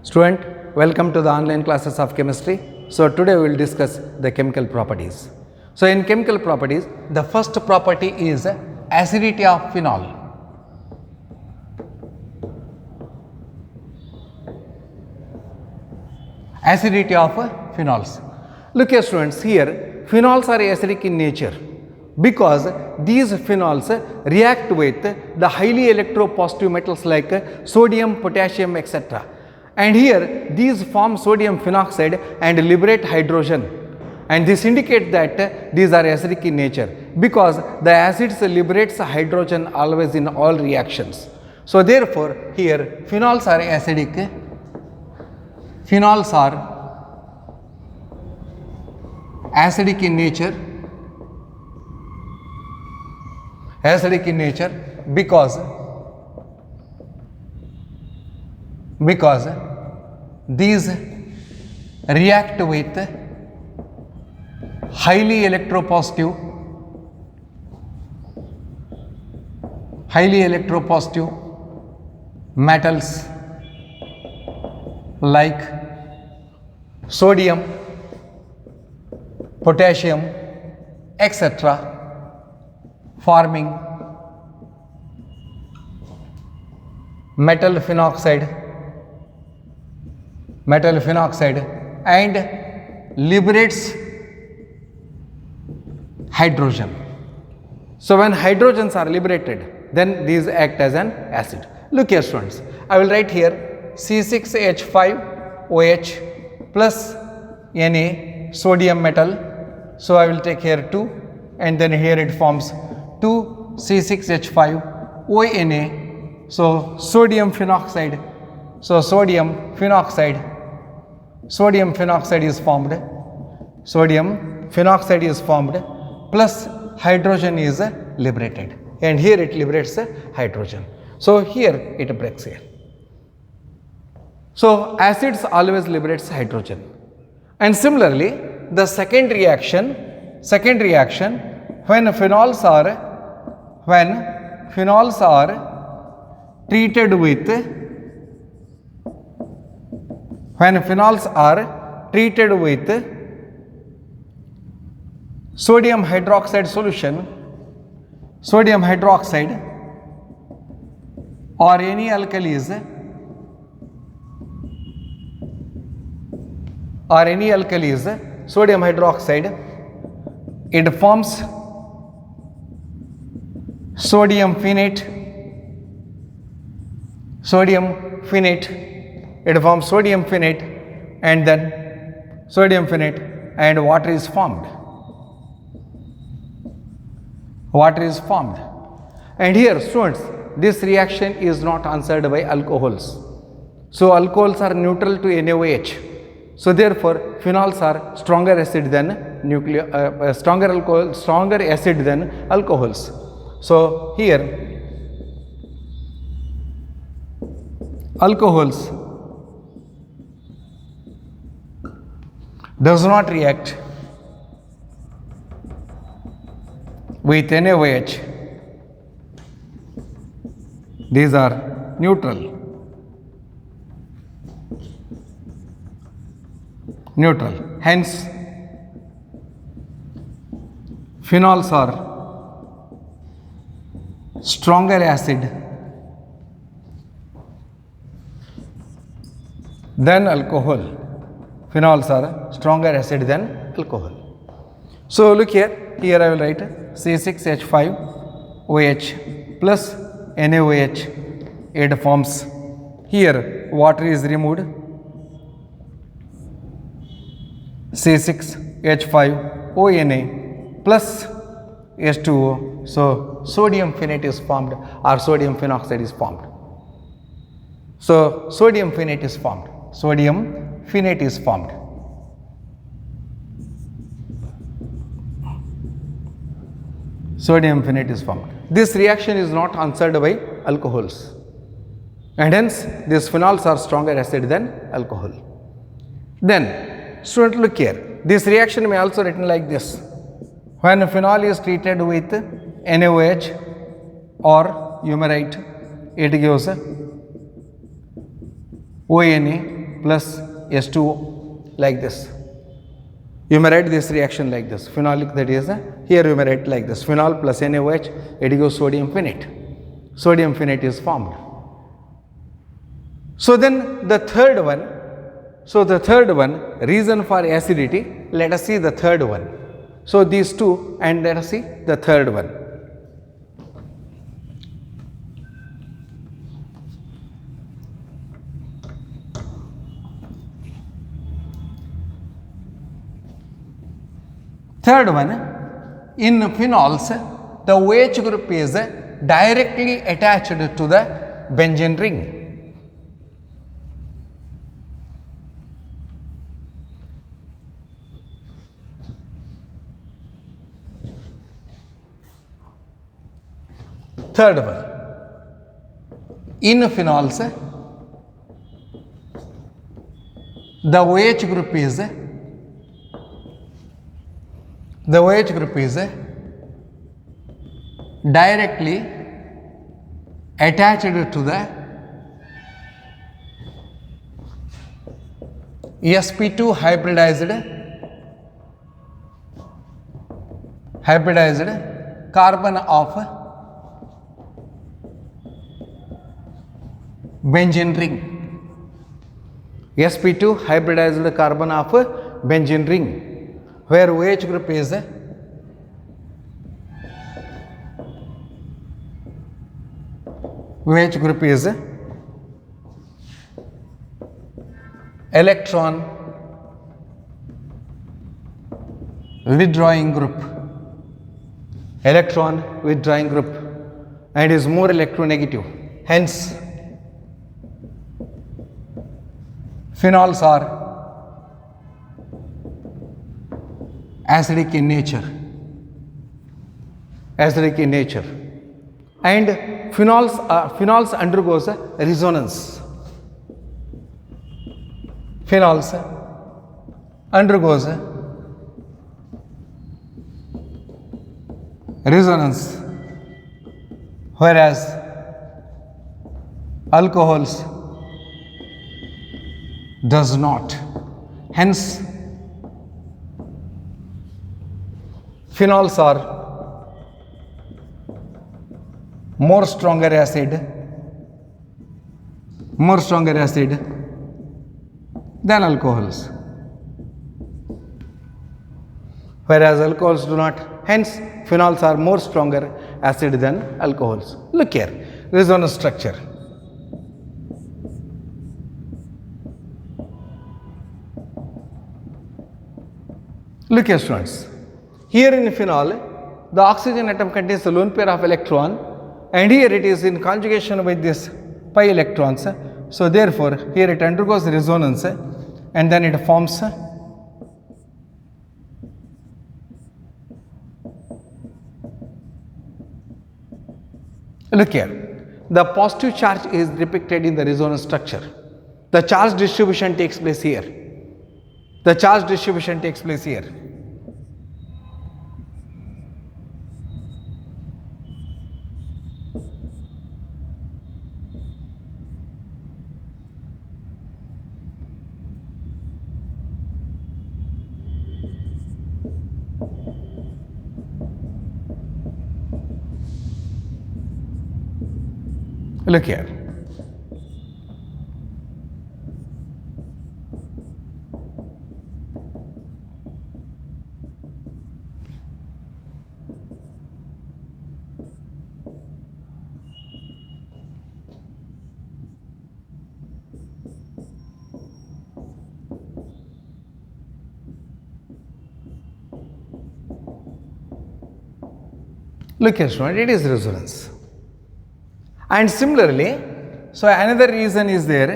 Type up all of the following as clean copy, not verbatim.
Student, welcome to the online classes of chemistry. So today we will discuss the chemical properties. So in chemical properties, the first property is acidity of phenol. Acidity of phenols. Look here students, here phenols are acidic in nature because these phenols react with the highly electropositive metals like sodium, potassium, etc. And here these form sodium phenoxide and liberate hydrogen, and this indicates that these are acidic in nature because the acids liberates hydrogen always in all reactions. So therefore here phenols are acidic. Phenols are acidic in nature. Acidic in nature because these react with highly electropositive metals like sodium, potassium, etc., forming metal phenoxide and liberates hydrogen. So when hydrogens are liberated, then these act as an acid. Look here students, I will write here C6H5OH plus Na, sodium metal. So I will take here 2 and then here it forms 2 C6H5ONa. So sodium phenoxide. So sodium phenoxide is formed. Sodium phenoxide is formed plus hydrogen is liberated, and here it liberates hydrogen. So here it breaks here. So acids always liberates hydrogen. And similarly, the second reaction when phenols are treated with sodium hydroxide solution, or any alkalis, sodium hydroxide, it forms sodium phenate, and then and water is formed. And here students, this reaction is not answered by alcohols. So alcohols are neutral to NaOH. So therefore phenols are stronger acid than stronger acid than alcohols. So here alcohols does not react with NaOH. These are neutral. Hence phenols are stronger acid than alcohol. Phenols are stronger acid than alcohol. So look here I will write C6H5OH plus NaOH. It forms, here water is removed, C6H5ONa plus H2O. So sodium phenate is formed, or sodium phenoxide is formed. So sodium phenate is formed. This reaction is not answered by alcohols, and hence these phenols are stronger acid than alcohol. Then student, look here, this reaction may also written like this: when phenol is treated with NaOH, or you may write it gives ONA plus H2O like this. You may write this reaction like this, phenolic, that is, here you may write like this, phenol plus NaOH, it gives sodium phenate. Sodium phenate is formed. So then the third one, reason for acidity, let us see the third one. So these two, and let us see the third one. Third one, in phenols, the OH group is directly attached to the benzene ring. Third one, in phenols, the OH group is directly attached to the sp2 hybridized carbon of benzene ring. sp2 hybridized carbon of benzene ring, where OH group is electron withdrawing group, and is more electronegative. Hence, phenols are acidic in nature, and phenols undergoes resonance. Phenols undergoes resonance, whereas alcohols does not. Hence, phenols are more stronger acid than alcohols, whereas alcohols do not. Hence, phenols are more stronger acid than alcohols. Look here, resonance structure. Look here, students. Here in phenol, the oxygen atom contains a lone pair of electron, and here it is in conjugation with this pi electrons. So therefore, here it undergoes resonance, and then it forms look here, the positive charge is depicted in the resonance structure. The charge distribution takes place here. Look here. Look here, student, it is resonance. And similarly, so another reason is there,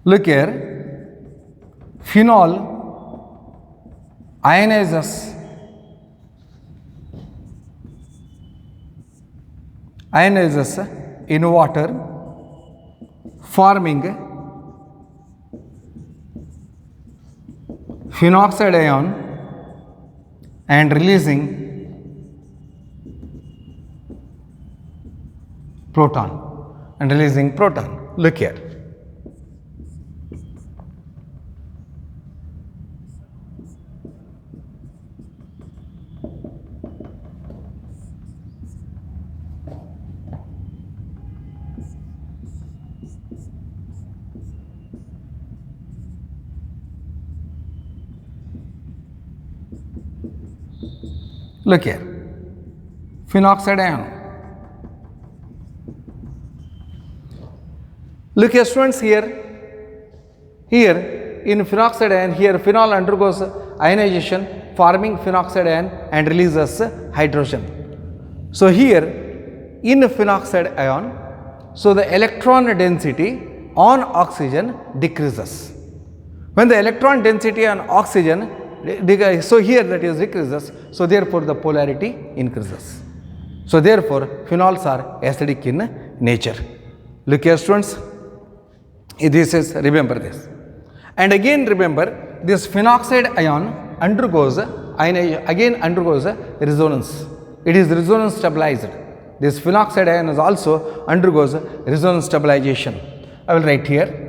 look here, phenol ionizes in water, forming phenoxide ion and releasing proton. Look here. Look here, phenoxide ion. Look here students, here in phenoxide ion, here phenol undergoes ionization forming phenoxide ion and releases hydrogen. So here in phenoxide ion, so the electron density on oxygen decreases. When the electron density on oxygen, so here that is decreases, so therefore the polarity increases. So therefore phenols are acidic in nature. Look here students, this is, remember this. And again remember, this phenoxide ion undergoes resonance. It is resonance stabilized. This phenoxide ion is also undergoes resonance stabilization. I will write here.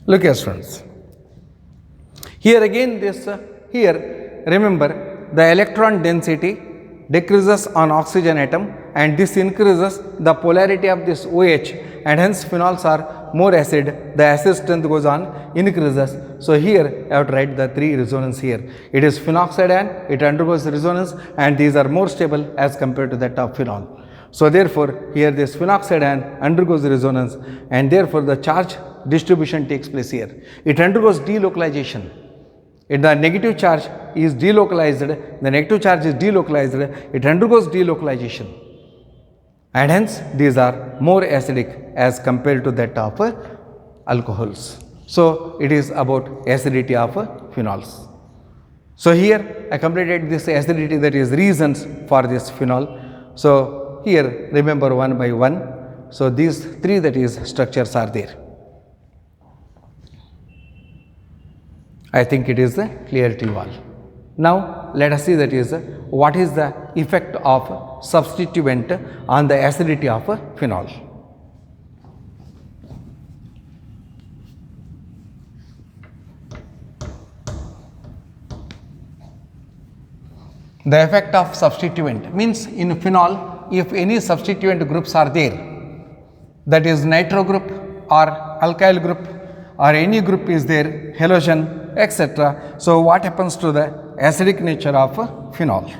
Look here students, here again this, here remember the electron density decreases on oxygen atom and this increases the polarity of this OH and hence phenols are more acid, the acid strength goes on increases. So here I have to write the three resonance here. It is phenoxide ion, it undergoes resonance and these are more stable as compared to that of phenol. So therefore here this phenoxide ion undergoes resonance and therefore the charge distribution takes place here. It undergoes delocalization. If the negative charge is delocalized, the negative charge is delocalized, it undergoes delocalization and hence these are more acidic as compared to that of alcohols. So it is about acidity of phenols. So here I completed this acidity, that is reasons for this phenol. So here remember one by one. So these three, that is, structures are there. I think it is clear to you all. Now let us see, that is, what is the effect of substituent on the acidity of phenol. The effect of substituent means in phenol, if any substituent groups are there, that is nitro group or alkyl group or any group is there, halogen, etc. So what happens to the acidic nature of phenol?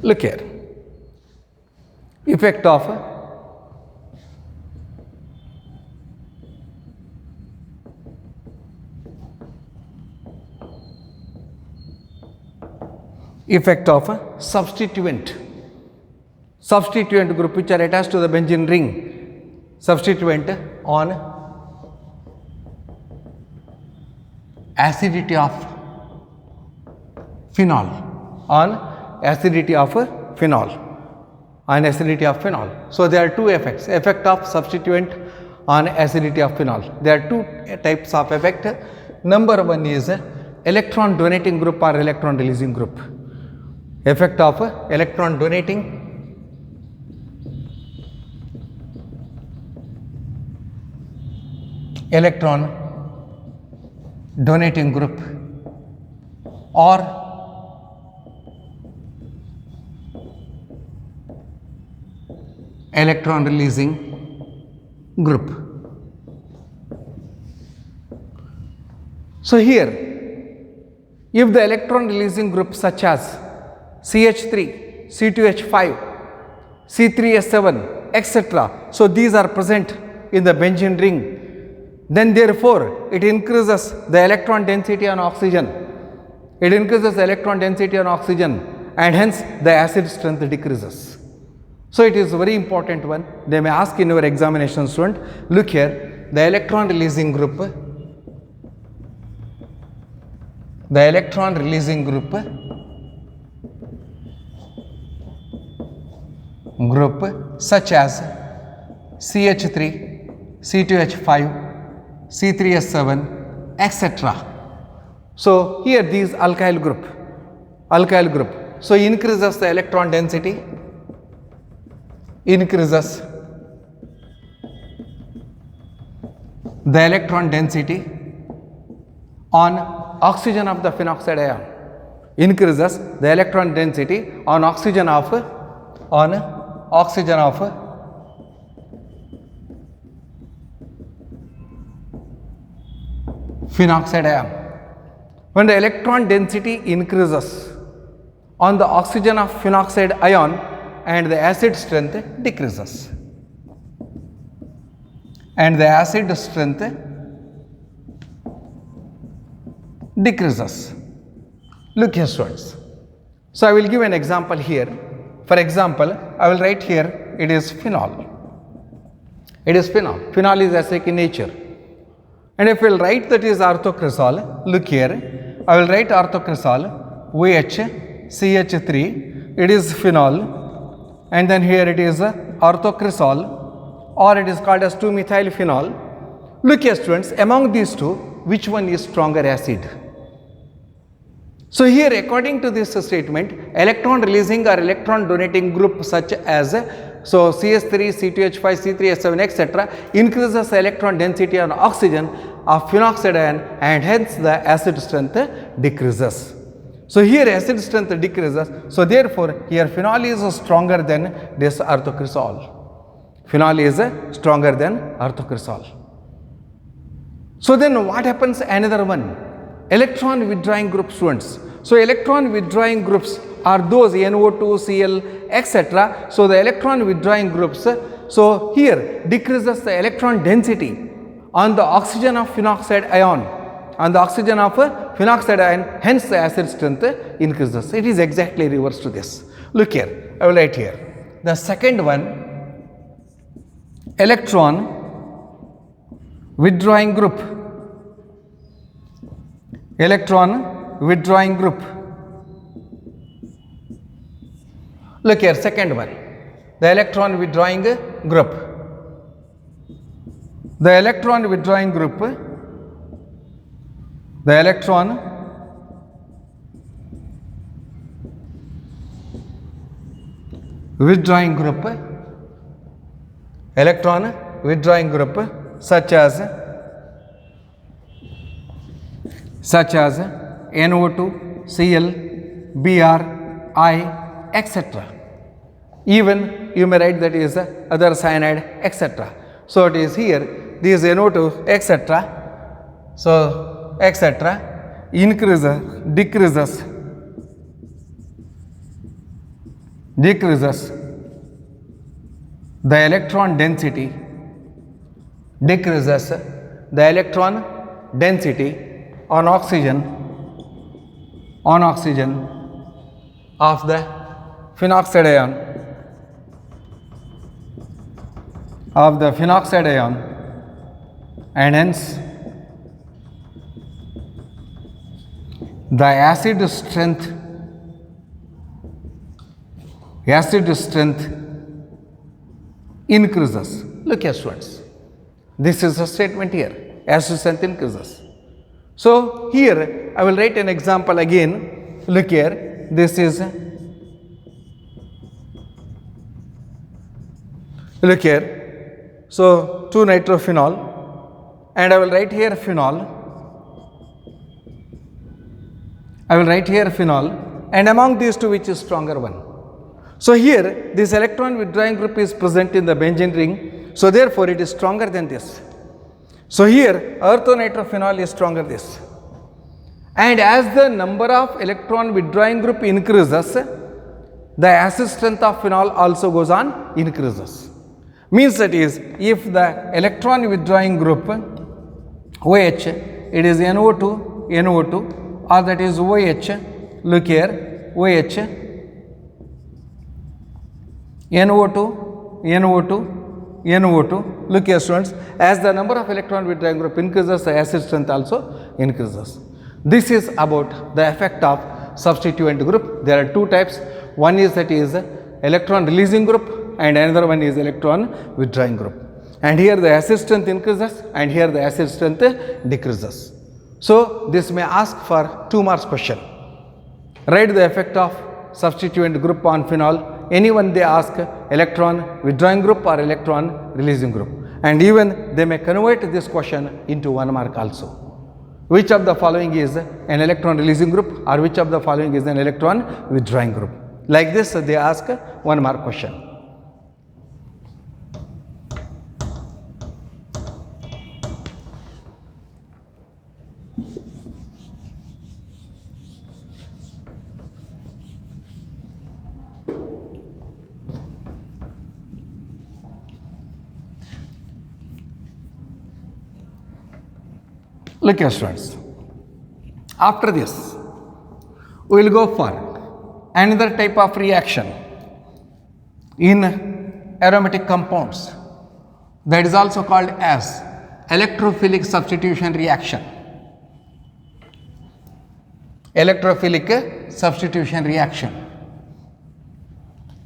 Look here, effect of substituent group which are attached to the benzene ring, substituent on acidity of phenol, on acidity of phenol, on acidity of phenol. So there are two effects, effect of substituent on acidity of phenol. There are two types of effect. Number one is electron donating group or electron releasing group. Effect of electron donating group or electron releasing group. So here, if the electron releasing group such as CH3, C2H5, C3S7, etc. So these are present in the benzene ring, then therefore it increases the electron density on oxygen. It increases the electron density on oxygen, and hence the acid strength decreases. So it is a very important one. They may ask in your examination, student, look here, the electron releasing group such as CH3, C2H5, C3S7, etc. So here these alkyl group. So increases the electron density, on oxygen of the phenoxide ion, increases the electron density on oxygen of phenoxide ion. When the electron density increases on the oxygen of phenoxide ion, and the acid strength decreases. Look here, students. So I will give an example here. For example, I will write here it is phenol. Phenol is acidic in nature. And if we will write that is orthocresol, look here, I will write orthocresol OHCH3, it is phenol, and then here it is orthocresol, or it is called as 2-methyl phenol. Look here, students, among these two, which one is stronger acid? So here, according to this statement, electron releasing or electron donating group such as CH3, C2H5, C3S7, etc. increases the electron density on oxygen of phenoxide ion, and hence the acid strength decreases. So here acid strength decreases. So therefore, here phenol is stronger than this orthocresol. So then what happens? Another one, electron withdrawing group, students. So electron withdrawing groups are those NO2, Cl, etc. So the electron withdrawing groups, so here decreases the electron density on the oxygen of phenoxide ion, hence the acid strength increases. It is exactly reverse to this. Look here, I will write here. The second one, electron withdrawing group. Look here, second one, the electron withdrawing group. The electron withdrawing group such as NO2, Cl, Br, I, etc. Even you may write that is other cyanide, etc. So it is here, this NO2, etc. So, etc. decreases the electron density, on oxygen of the phenoxide ion, and hence the acid strength acid strength increases. Look here students, this is a statement here, acid strength increases. So here I will write an example again. Look here, this is, look here, so 2-nitrophenol, and I will write here phenol. I will write here phenol, and among these two, which is stronger one? So here this electron withdrawing group is present in the benzene ring, so therefore it is stronger than this. So here orthonitrophenol is stronger this, and as the number of electron withdrawing group increases, the acid strength of phenol also goes on increases. Means that is, if the electron withdrawing group OH, it is NO2, NO2, or that is OH, look here, OH, NO2, NO2, NO2, look here students, as the number of electron withdrawing group increases, the acid strength also increases. This is about the effect of substituent group. There are two types, one is that is electron releasing group and another one is electron withdrawing group. And here the acid strength increases and here the acid strength decreases. So this may ask for 2 marks question. Write the effect of substituent group on phenol. Anyone they ask electron withdrawing group or electron releasing group, and even they may convert this question into 1 mark also. Which of the following is an electron releasing group or which of the following is an electron withdrawing group? Like this they ask 1 mark question. Look here students, after this we will go for another type of reaction in aromatic compounds, that is also called as electrophilic substitution reaction. Electrophilic substitution reaction,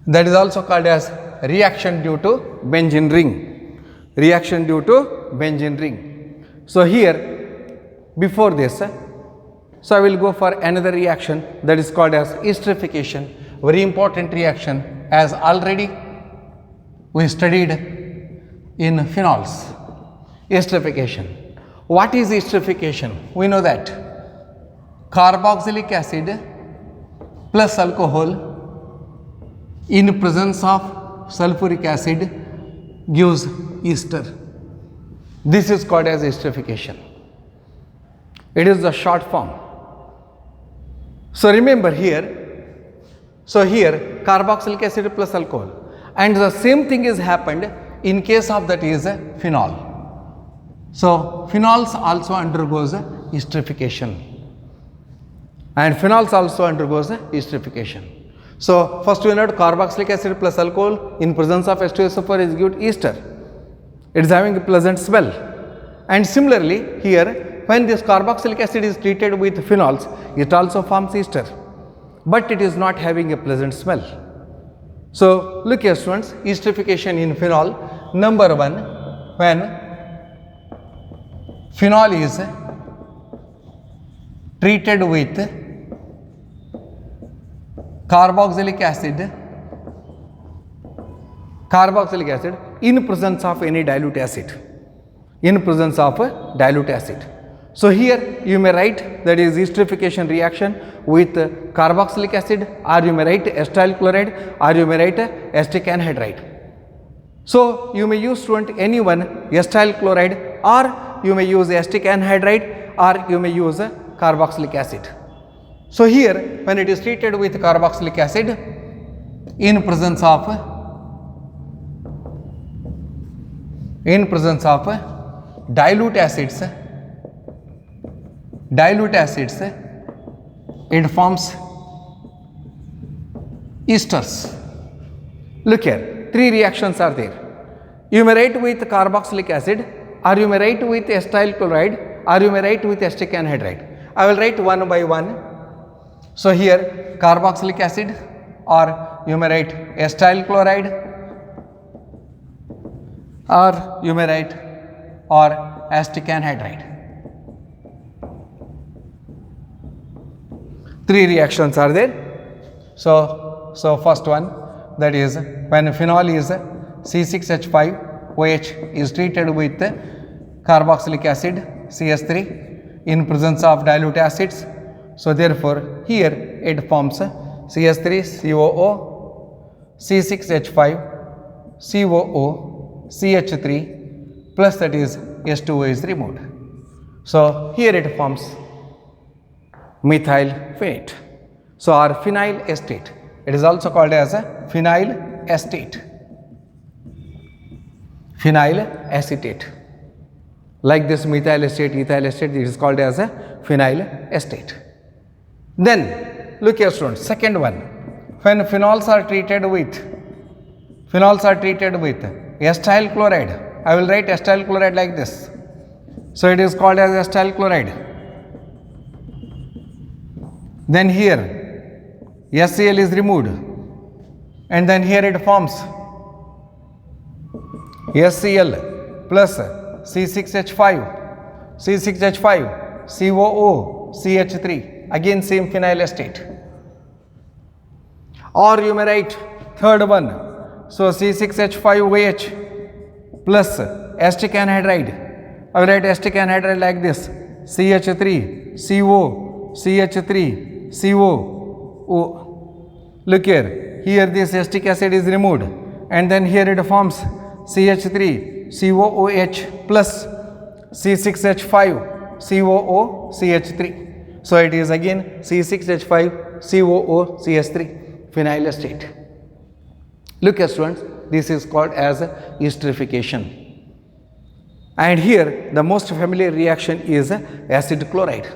that is also called as reaction due to benzene ring. Reaction due to benzene ring. So here before this, so I will go for another reaction that is called as esterification, very important reaction, as already we studied in phenols. Esterification. What is esterification? We know that carboxylic acid plus alcohol in presence of sulfuric acid gives ester. This is called as esterification. It is the short form. So remember here, so here carboxylic acid plus alcohol, and the same thing is happened in case of that is phenol. So phenols also undergoes esterification, and phenols also undergoes esterification. So first we note carboxylic acid plus alcohol in presence of H2SO4 is given ester. It is having a pleasant smell, and similarly here when this carboxylic acid is treated with phenols, it also forms ester, but it is not having a pleasant smell. So look here students, esterification in phenol. Number 1, when phenol is treated with carboxylic acid in presence of any dilute acid, in presence of dilute acid. So here you may write that is esterification reaction with carboxylic acid, or you may write acetyl chloride, or you may write acetic anhydride. So you may use student any one, acetyl chloride, or you may use acetic anhydride, or you may use carboxylic acid. So here when it is treated with carboxylic acid in presence of dilute acids, it forms esters. Look here, 3 reactions are there. You may write with carboxylic acid, or you may write with acetyl chloride, or you may write with acetic anhydride. I will write one by one. So here carboxylic acid or you may write acyl chloride, or you may write or acetic anhydride. Three reactions are there. So first one, that is when phenol is C6H5OH is treated with carboxylic acid CS3 in presence of dilute acids. So therefore here it forms CS3COO, C6H5, COO, CH3 plus that is H2O is removed. So here it forms methyl phenate. So our phenyl acetate, it is also called as a phenyl acetate, phenyl acetate. Like this methyl acetate, ethyl acetate, it is called as a phenyl acetate. Then look here students, second one, when phenols are treated with acyl chloride, I will write acyl chloride like this. So it is called as acyl chloride. Then here HCl is removed, and then here it forms HCl plus C6H5, COO, CH3, again same phenyl acetate. Or you may write third one, so C6H5OH plus acetic anhydride. I will write acetic anhydride like this, CH3, CO, CH3, CO. Look here this acetic acid is removed, and then here it forms CH3, COOH plus C6H5, COO, CH3. So it is again C6H5, COO, CH3, phenyl acetate. Look here students, this is called as esterification. And here the most familiar reaction is acid chloride.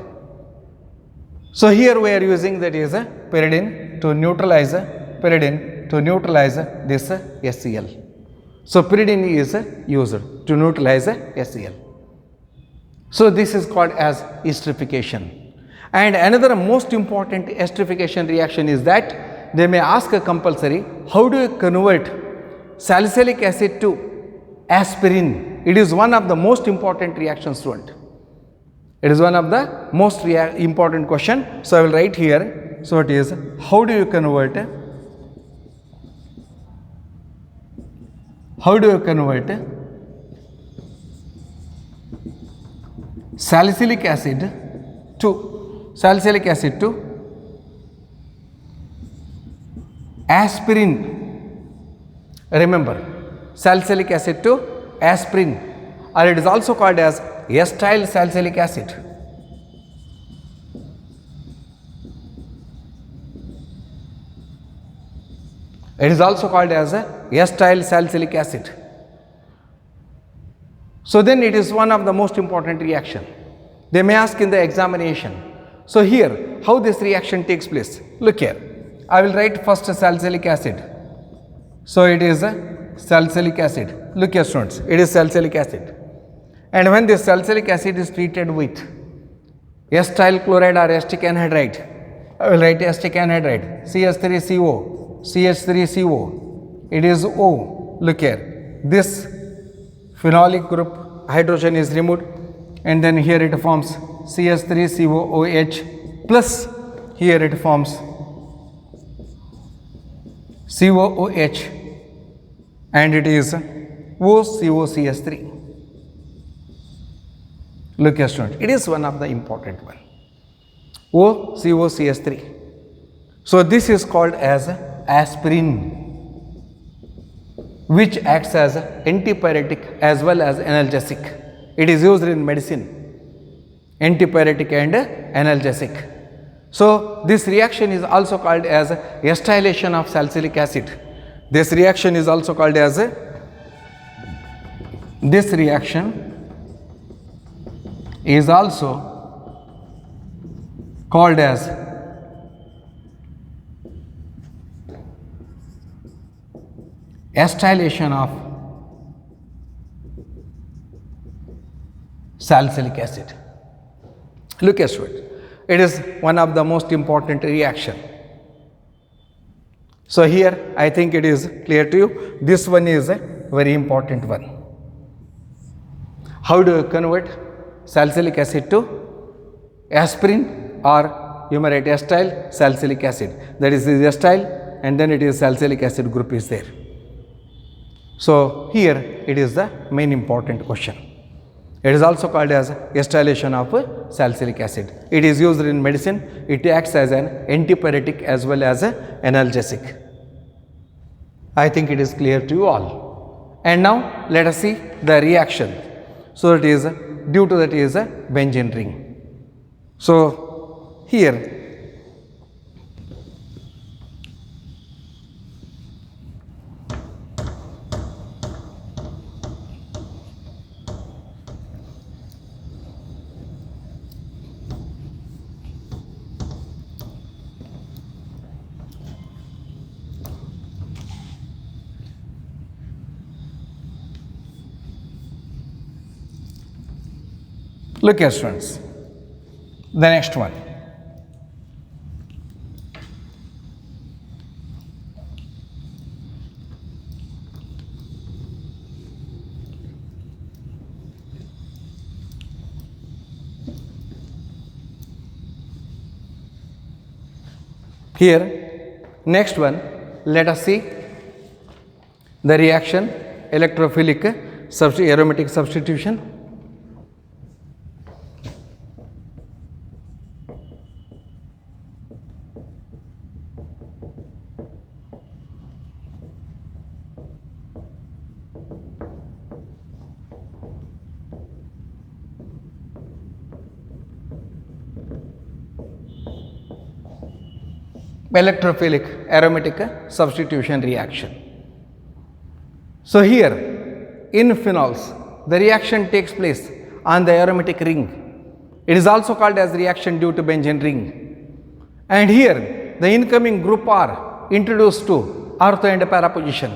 So here we are using that is pyridine to neutralize this HCl. So pyridine is used to neutralize HCl. So this is called as esterification. And another most important esterification reaction is that they may ask a compulsory, how do you convert salicylic acid to aspirin? It is one of the most important reactions, student. It is one of the most important question. So I will write here. So it is, how do you convert salicylic acid to aspirin? Remember, salicylic acid to aspirin, or it is also called as acyl salicylic acid. It is also called as acyl salicylic acid. So then it is one of the most important reaction. They may ask in the examination. So here, how this reaction takes place? Look here. I will write first salicylic acid. So it is salicylic acid. Look here students, it is salicylic acid. And when this salicylic acid is treated with acyl chloride or acetic anhydride, I will write acetic anhydride, CH3CO, CH3CO, it is O. Look here, this phenolic group hydrogen is removed, and then here it forms CH3COOH plus here it forms COOH, and it is OCOCH3. Look here student, it is one of the important one, OCOCH3. So this is called as aspirin, which acts as antipyretic as well as analgesic. It is used in medicine, antipyretic and analgesic. So this reaction is also called as acetylation of salicylic acid. This reaction is also called as acetylation of salicylic acid. Look at it. It is one of the most important reaction. So here I think it is clear to you. This one is a very important one. How do you convert salicylic acid to aspirin, or you may write acetyl salicylic acid? That is acetyl, and then it is salicylic acid group is there. So here it is the main important question. It is also called as acetylation of salicylic acid. It is used in medicine. It acts as an antipyretic as well as an analgesic. I think it is clear to you all. And now let us see the reaction. So it is due to that is a benzene ring. So here look here students, the next one. Here, next one, let us see the reaction electrophilic aromatic substitution. Electrophilic aromatic substitution reaction. So here in phenols the reaction takes place on the aromatic ring. It is also called as reaction due to benzene ring. And here the incoming group are introduced to ortho and para position,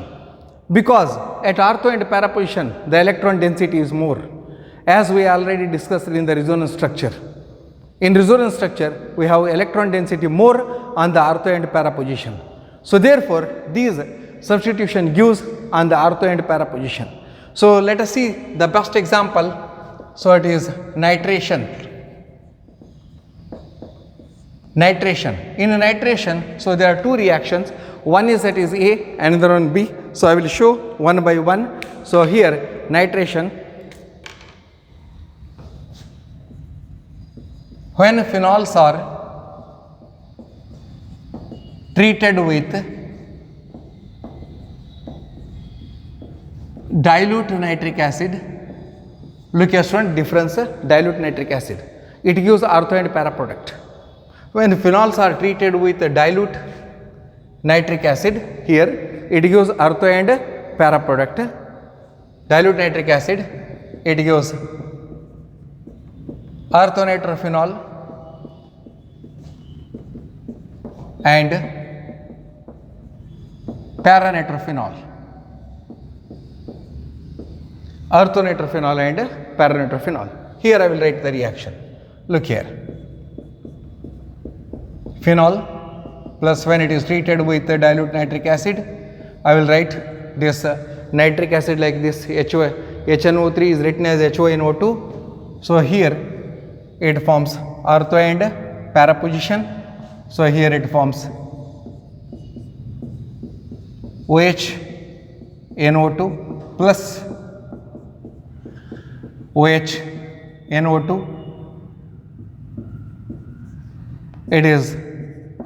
because at ortho and para position the electron density is more, as we already discussed in the resonance structure. In resonance structure, we have electron density more on the ortho and para position. So therefore, these substitution gives on the ortho and para position. So let us see the best example. So it is nitration. Nitration. In nitration, so there are two reactions. One is that is A, another one B. So I will show one by one. So here nitration. When phenols are treated with dilute nitric acid, look here student, difference dilute nitric acid, it gives ortho and para product. When phenols are treated with dilute nitric acid, here it gives ortho and para product. Dilute nitric acid, it gives orthonitrophenol and paranitrophenol. Orthonitrophenol and paranitrophenol. Here I will write the reaction. Look here. Phenol plus when it is treated with dilute nitric acid, I will write this nitric acid like this. HNO3 is written as HONO2. So here it forms ortho and para position. So here it forms OH NO2 plus OH NO2. It is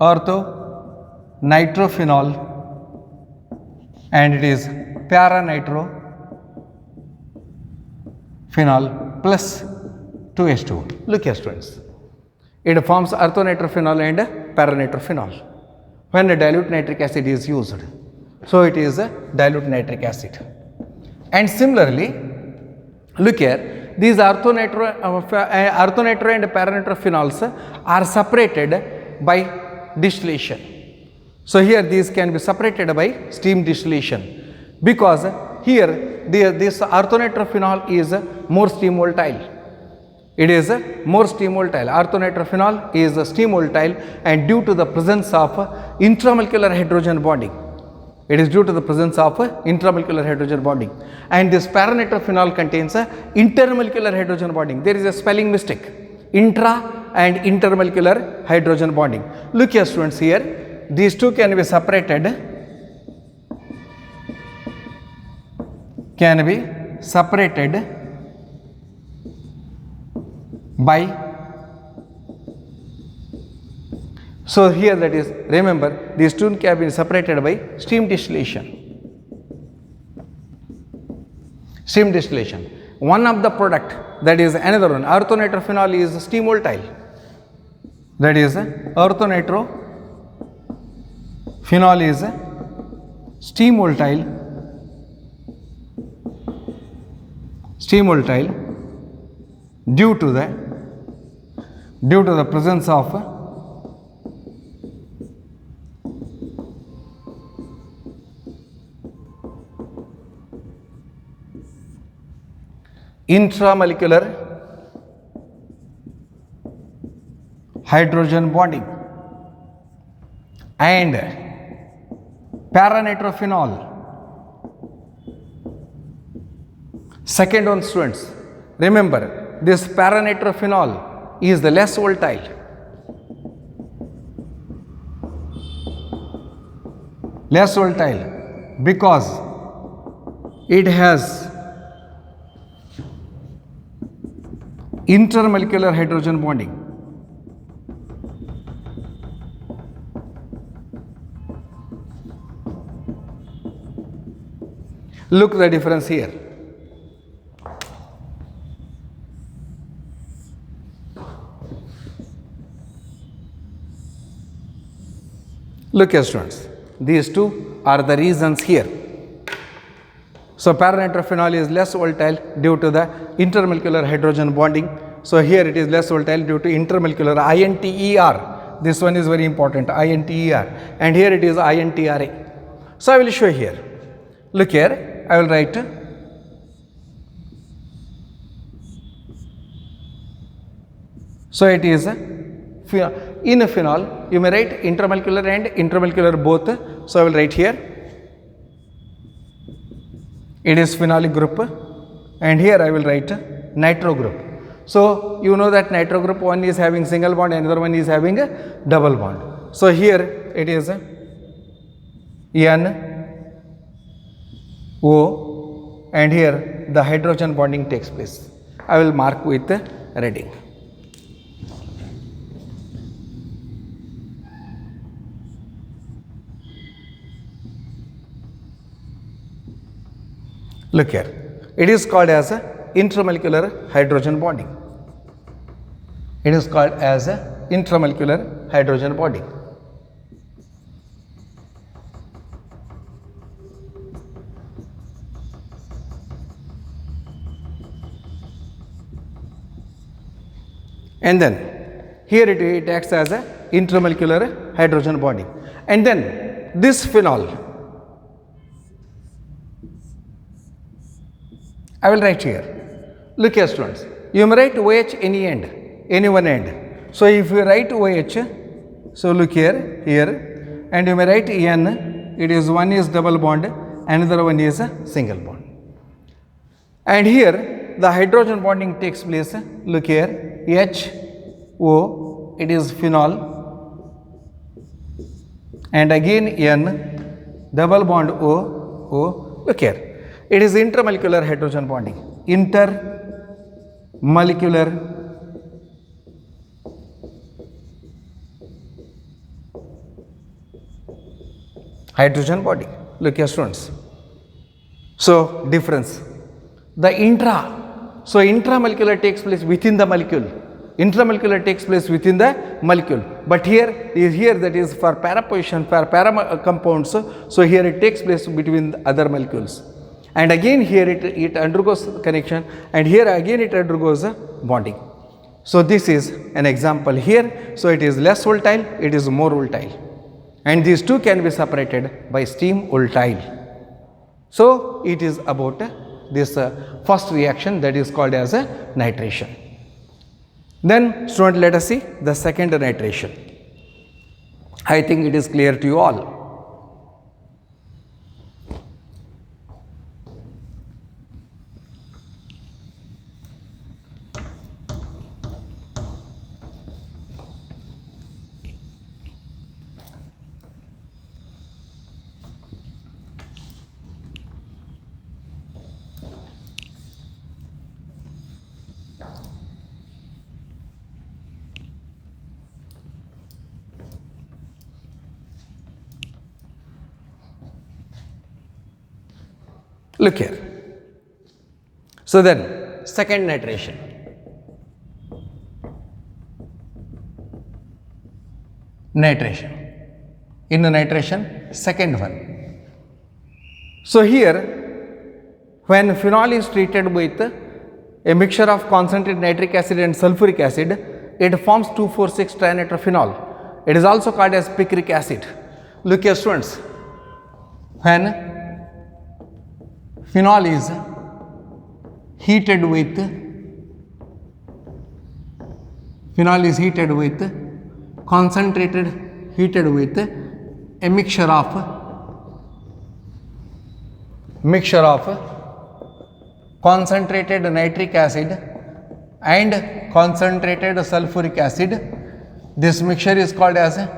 ortho nitrophenol and it is para nitrophenol plus 2H2. Look here students, it forms orthonitrophenol and paranitrophenol when a dilute nitric acid is used. So it is a dilute nitric acid. And similarly, look here, these orthonitro and paranitроphenols are separated by distillation. So here these can be separated by steam distillation, because here this orthonitrophenol is more steam volatile. It is more steam volatile. Orthonitrophenol is steam volatile, and due to the presence of intramolecular hydrogen bonding, It is due to the presence of intramolecular hydrogen bonding. And this para-nitrophenol contains a intermolecular hydrogen bonding. There is a spelling mistake. Intra and intermolecular hydrogen bonding. Look here students, here these two can be separated by, so here that is, remember these two can be separated by steam distillation. Steam distillation. One of the product, that is another one, orthonitrophenol is steam volatile. That is orthonitrophenol is steam volatile due to the presence of intramolecular hydrogen bonding and para-nitrophenol. Second one students, remember this para-nitrophenol is the less volatile. Less volatile because it has intermolecular hydrogen bonding. Look the difference here. Look here students, these two are the reasons here. So para-nitrophenol is less volatile due to the intermolecular hydrogen bonding. So here it is less volatile due to intermolecular INTER. This one is very important, INTER, and here it is INTRA. So I will show here. Look here, I will write so it is in a phenol you may write intramolecular and intramolecular both. So I will write here it is phenolic group, and here I will write nitro group. So you know that nitro group, one is having single bond, another one is having a double bond. So here it is NO, and here the hydrogen bonding takes place. I will mark with reading. Look here, it is called as a intramolecular hydrogen bonding. It is called as a intramolecular hydrogen bonding. And then here it acts as a intramolecular hydrogen bonding. And then this phenol, I will write here. Look here students, you may write OH any end, any one end. So if you write OH, so look here, and you may write En, it is one is double bond, another one is a single bond. And here the hydrogen bonding takes place, look here, HO, it is phenol, and again N, double bond O, look here. It is intermolecular hydrogen bonding. Intermolecular hydrogen bonding. Look here students. So difference. The so intramolecular takes place within the molecule. Intramolecular takes place within the molecule. But here that is for para position, for para compounds. So here it takes place between the other molecules. And again here it undergoes connection, and here again it undergoes bonding. So this is an example here. So it is less volatile, it is more volatile, and these two can be separated by steam volatile. So it is about this first reaction, that is called as a nitration. Then student, let us see the second nitration. I think it is clear to you all. Look here. So then, second nitration. Nitration. In the nitration, second one. So here, when phenol is treated with a mixture of concentrated nitric acid and sulfuric acid, it forms 2,4,6-trinitrophenol. It is also called as picric acid. Look here students, when phenol is heated with a mixture of concentrated nitric acid and concentrated sulfuric acid. This mixture is called as a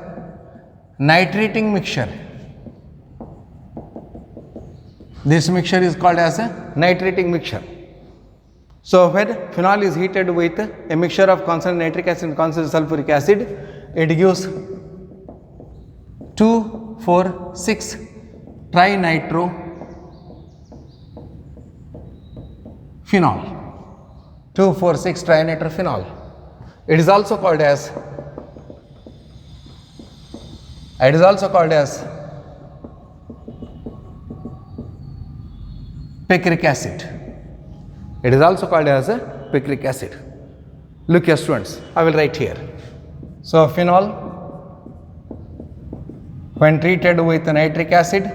nitrating mixture. This mixture is called as a nitrating mixture. So when phenol is heated with a mixture of concentrated nitric acid and concentrated sulfuric acid, it gives 2,4,6-trinitrophenol. 2,4,6-trinitrophenol. It is also called as picric acid. It is also called as a picric acid. Look here students, I will write here. So phenol, when treated with nitric acid,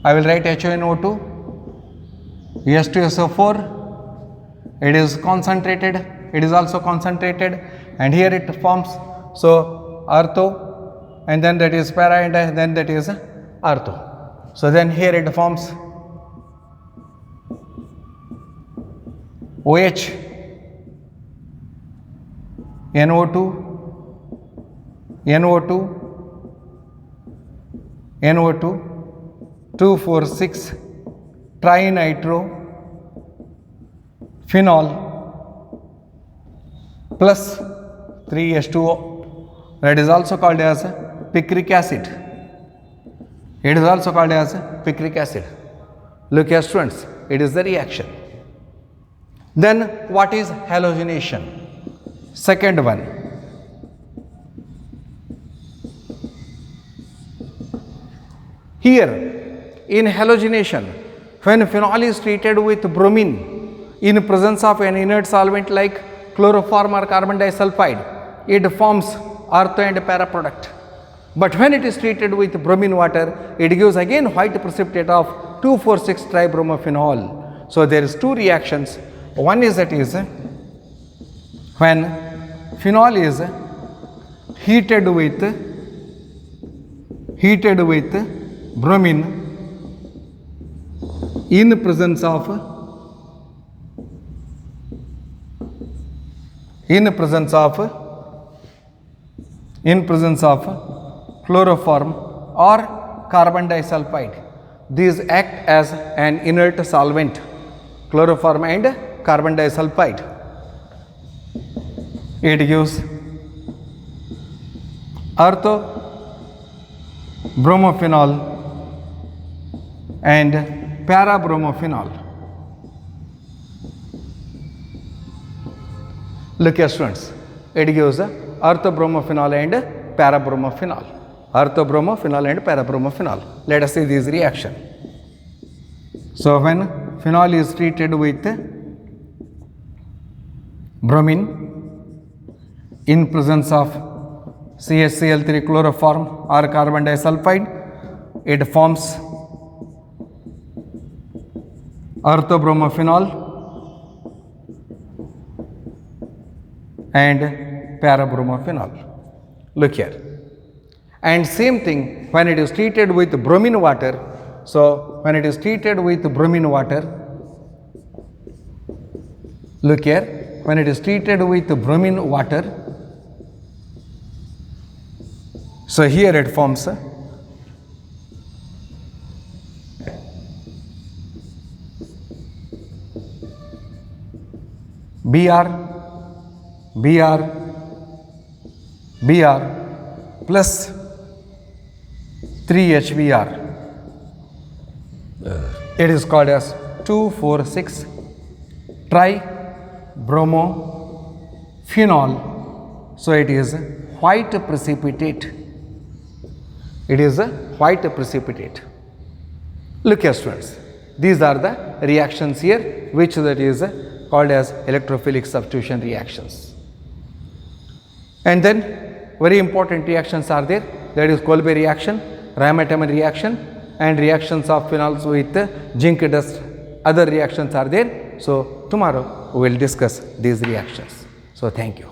I will write HNO2, H2SO4. It is concentrated, it is also concentrated, and here it forms, so ortho, and then that is para, and then that is ortho. So then here it forms OH, NO2, 2,4,6-trinitrophenol plus 3H2O. That is also called as picric acid. It is also called as picric acid. Look here students, it is the reaction. Then what is halogenation? Second one. Here in halogenation, when phenol is treated with bromine in presence of an inert solvent like chloroform or carbon disulfide, it forms ortho and para product. But when it is treated with bromine water, it gives again white precipitate of 2,4,6-tribromophenol. So there is two reactions. One is that is when phenol is heated with bromine in presence of chloroform or carbon disulfide. These act as an inert solvent, chloroform and carbon disulfide. It gives ortho-bromophenol and para-bromophenol. Look here students, it gives ortho-bromophenol and para-bromophenol. Ortho-bromophenol and para-bromophenol. Let us see this reaction. So when phenol is treated with bromine in presence of CHCl3 chloroform or carbon disulfide, it forms ortho-bromophenol and para-bromophenol. Look here. And same thing when it is treated with bromine water. So when it is treated with bromine water, look here, when it is treated with bromine water, so here it forms Br plus 3HBr. It is called as 2,4,6 tribromo-phenol. So it is white precipitate. It is a white precipitate. Look here students, these are the reactions here which that is called as electrophilic substitution reactions. And then very important reactions are there, that is Kolbe reaction, Raman-Tammann reaction, and reactions of phenols with zinc dust. Other reactions are there. So tomorrow we will discuss these reactions. So thank you.